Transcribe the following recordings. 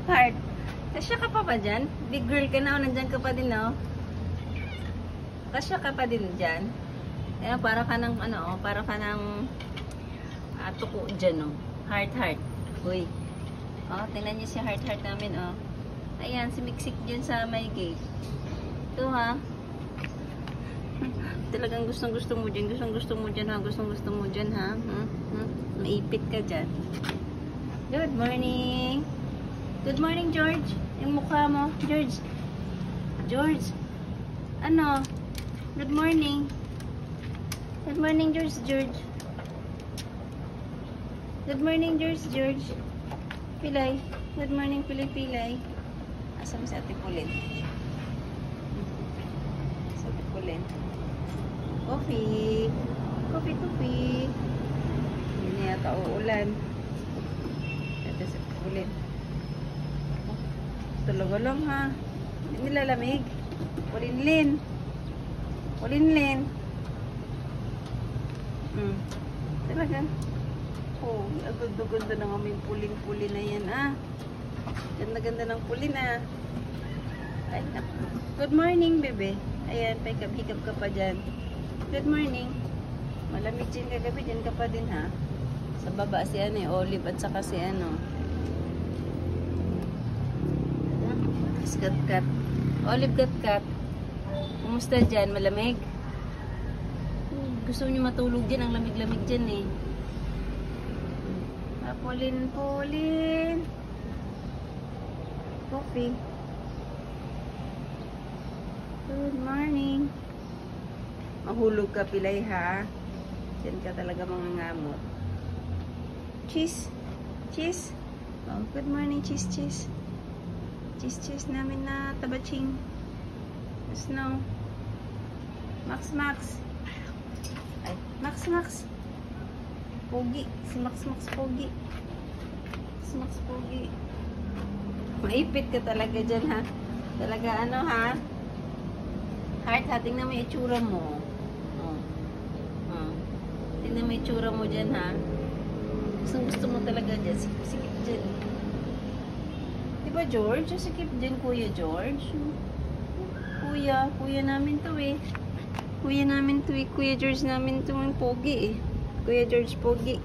Heart. Kasya ka pa ba dyan? Big girl ka na, nandyan ka pa din, no? Kasya ka pa din dyan? Ayan, para ka ng, para ka ng tuko dyan, no? Heart. Uy. Oh, tingnan niyo si heart namin, oh. Ayan, si Miksik dyan sa may gate. Ito, ha? Talagang gustong-gusto mo dyan, ha? Gustong-gusto mo dyan, ha? Maipit ka dyan. Good morning! Good morning, George! Yung mukha mo, George! George! Ano? Good morning! Good morning, George! Good morning, George! Pilay! Good morning, Pilay! Asa mo si Ate Pulin? Si Ate Pulin. Coffee! Hindi yata uulan. Ito si Ate Pulin. Talaga lang, ha? Hindi nilalamig. Pulinlin. Talaga. Oh, agad-agad na nga may puling-pulin na yan, ah. Ganda-ganda ng pulin, ah. Ay, good morning, bebe. Ayan, paikab-hikab ka pa dyan. Good morning. Malamig dyan kagabi, dyan ka pa din, ha. Sa baba si Olive at saka si Gat-gat. Olive Gat-gat. Kumusta dyan? Malamig? Gusto niyo matulog dyan. Ang lamig-lamig dyan, eh. Pulin. Coffee. Good morning. Mahulog ka, Pilay, ha? Diyan ka talaga mga ngamot. Cheese. Oh, good morning, cheese. Cheese namin na tabaching. Snow. Max. Ay, Max. Pogi. Si Max Pogi. Maipit ka talaga dyan, ha? Talaga, ha? Heart, ha? Tingnan mo yung itsura mo. Tingnan mo yung itsura mo dyan, ha? Gusto mo talaga dyan. Sikip dyan. Diba, George? Sikip dyan, Kuya George. Kuya namin to, eh. Kuya George namin to, yung pogi, eh. Kuya George Pogi.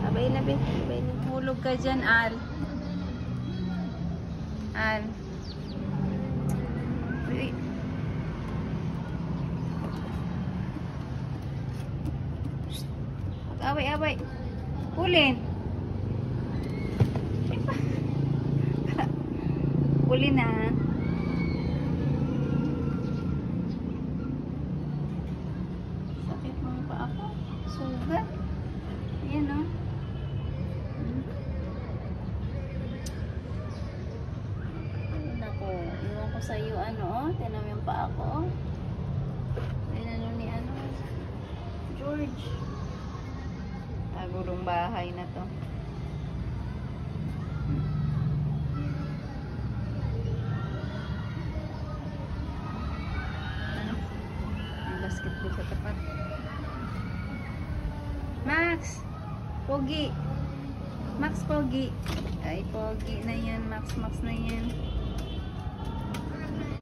Abay na, hulog ka dyan, Al. Uy. Away. Pulin, ha? Sakit mo pa ako. Sugat. Ayan, oh. Nako, iwan ko sa'yo, tinan mo yung pa ako. Ayan, ni George. Tagulong bahay na to. Basketball sa tapat. Max Pogi. Ay, Pogi na yan. Max na yan.